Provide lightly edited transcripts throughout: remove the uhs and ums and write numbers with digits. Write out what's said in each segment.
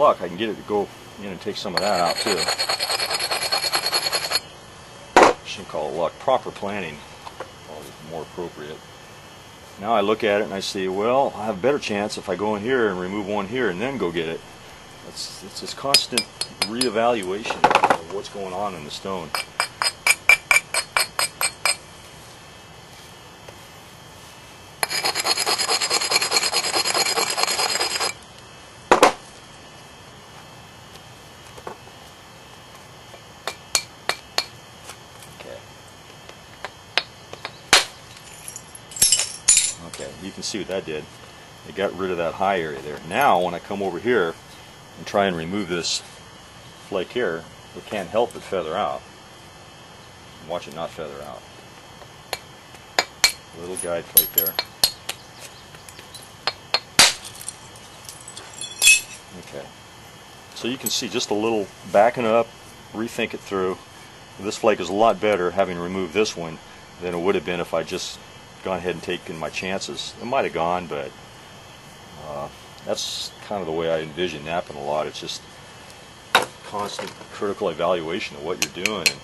luck, I can get it to go in and take some of that out too. Shouldn't call it luck. Proper planning, probably more appropriate. Now I look at it and I see, well, I have a better chance if I go in here and remove one here and then go get it. It's this constant reevaluation of what's going on in the stone. Okay, you can see what that did. It got rid of that high area there. Now when I come over here and try and remove this flake here, it can't help but feather out. Watch it not feather out. Little guide flake there. Okay, so you can see just a little backing up, rethink it through. This flake is a lot better having removed this one than it would have been if I just gone ahead and taken my chances. It might have gone, but that's kind of the way I envision napping a lot. It's just constant critical evaluation of what you're doing and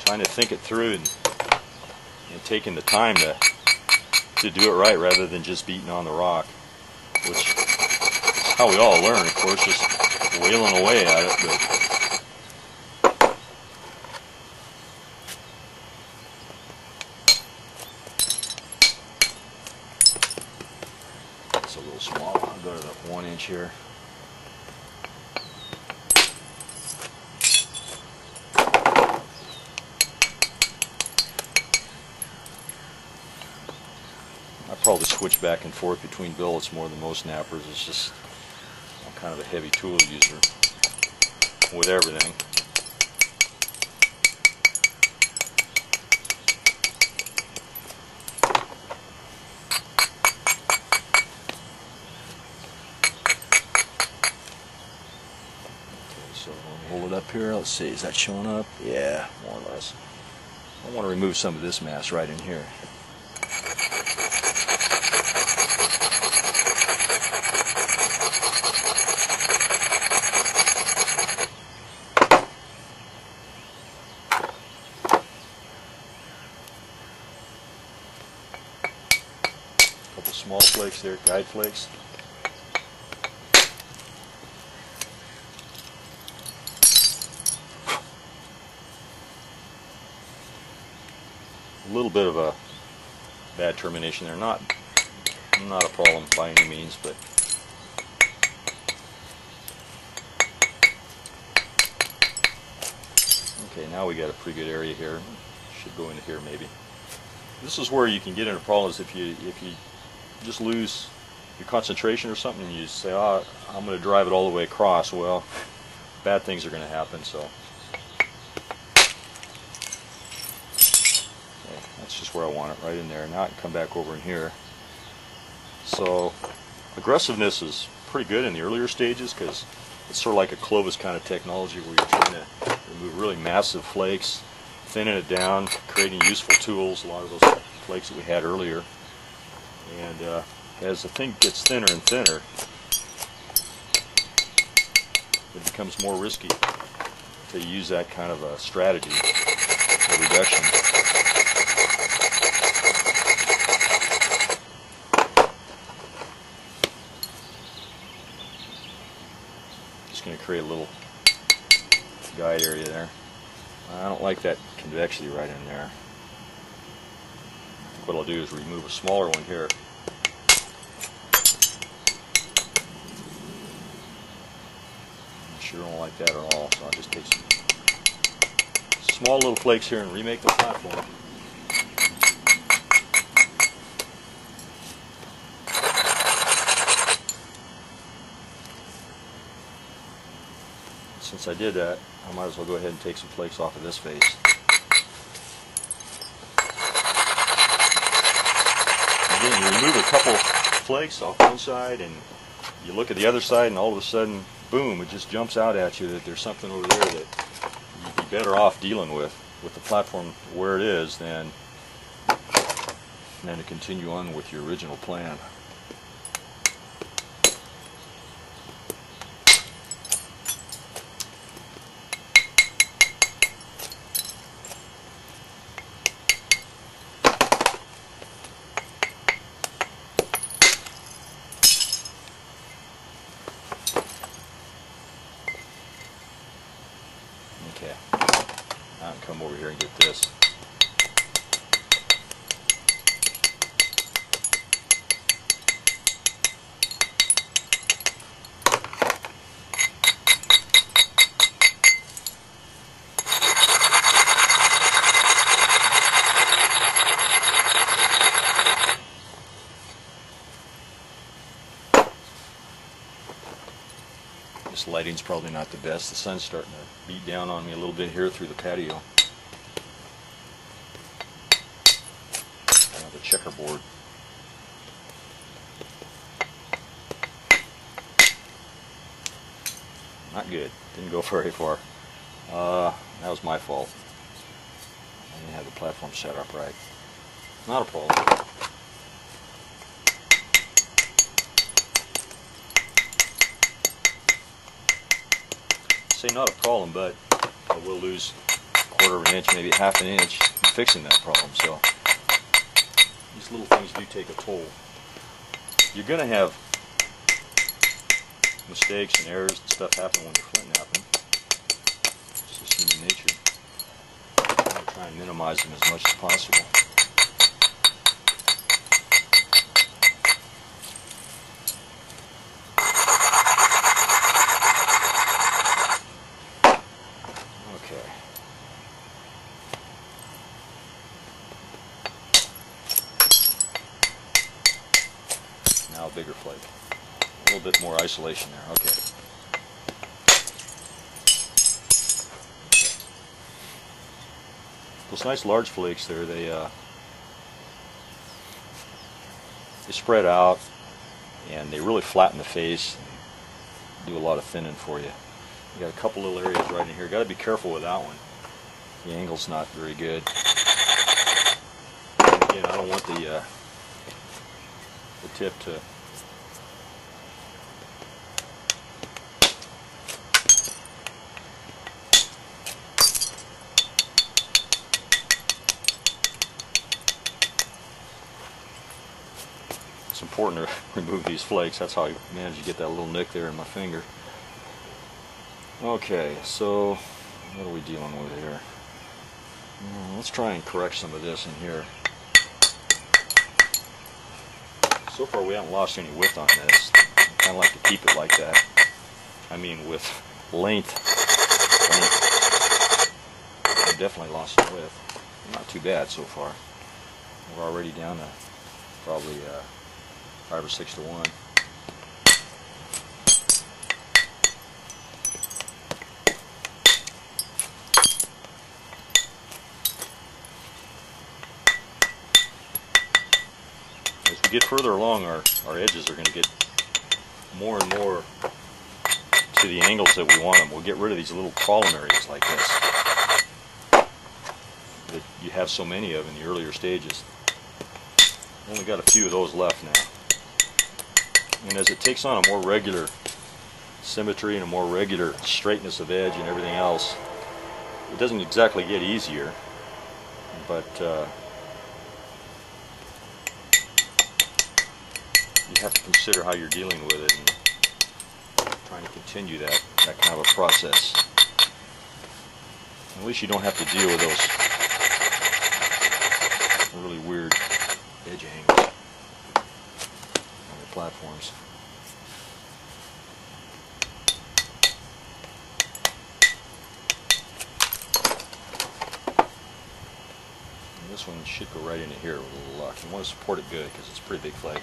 trying to think it through and taking the time to do it right rather than just beating on the rock, which is how we all learn, of course, just wailing away at it. But it's a little small. I'll go to the 1 inch here. I probably switch back and forth between billets more than most nappers. It's just, I'm kind of a heavy tool user with everything. So I'll hold it up here. Let's see, is that showing up? Yeah, more or less. I want to remove some of this mass right in here. Couple small flakes there, guide flakes. A little bit of a bad termination there, not a problem by any means, but okay, now we got a pretty good area here. Should go into here maybe. This is where you can get into problems if you just lose your concentration or something and you say, oh, I'm going to drive it all the way across. Well, bad things are going to happen. So that's just where I want it, right in there. Now I can come back over in here. So aggressiveness is pretty good in the earlier stages because it's sort of like a Clovis kind of technology where you're trying to remove really massive flakes, thinning it down, creating useful tools, a lot of those flakes that we had earlier. And as the thing gets thinner and thinner, it becomes more risky to use that kind of a strategy for reduction. Just going to create a little guide area there. I don't like that convexity right in there. What I'll do is remove a smaller one here. I sure don't like that at all, so I'll just take some small little flakes here and remake the platform. Since I did that, I might as well go ahead and take some flakes off of this face. Again, you remove a couple flakes off one side and you look at the other side and all of a sudden, boom, it just jumps out at you that there's something over there that you'd be better off dealing with the platform where it is than to continue on with your original plan. Okay, now I can come over here and get this. This lighting's probably not the best. The sun's starting to beat down on me a little bit here through the patio. Kind of a checkerboard. Not good. Didn't go very far. That was my fault. I didn't have the platform set up right. Not a problem. Say not a problem, but I will lose a quarter of an inch, maybe half an inch in fixing that problem. So these little things do take a toll. You're going to have mistakes and errors and stuff happen when you're flint knapping. It's just human nature. I'm going to try and minimize them as much as possible. Now a bigger flake. A little bit more isolation there. Okay. Those nice large flakes there, they spread out and they really flatten the face. Do a lot of thinning for you. You got a couple little areas right in here. Got to be careful with that one. The angle's not very good. Again, I don't want the tip to it's important to remove these flakes. That's how I managed to get that little nick there in my finger. Okay, so what are we dealing with here? Let's try and correct some of this in here. So far we haven't lost any width on this. I kind of like to keep it like that. I mean with length. I've definitely lost some width. Not too bad so far. We're already down to probably 5 or 6 to 1. As we get further along, our edges are going to get more and more to the angles that we want them. We'll get rid of these little problem areas like this that you have so many of in the earlier stages. Only got a few of those left now. And as it takes on a more regular symmetry and a more regular straightness of edge and everything else, it doesn't exactly get easier, but you have to consider how you're dealing with it and trying to continue that kind of a process. At least you don't have to deal with those really weird edge angles on the platforms. And this one should go right into here with a little luck. You want to support it good because it's a pretty big flake.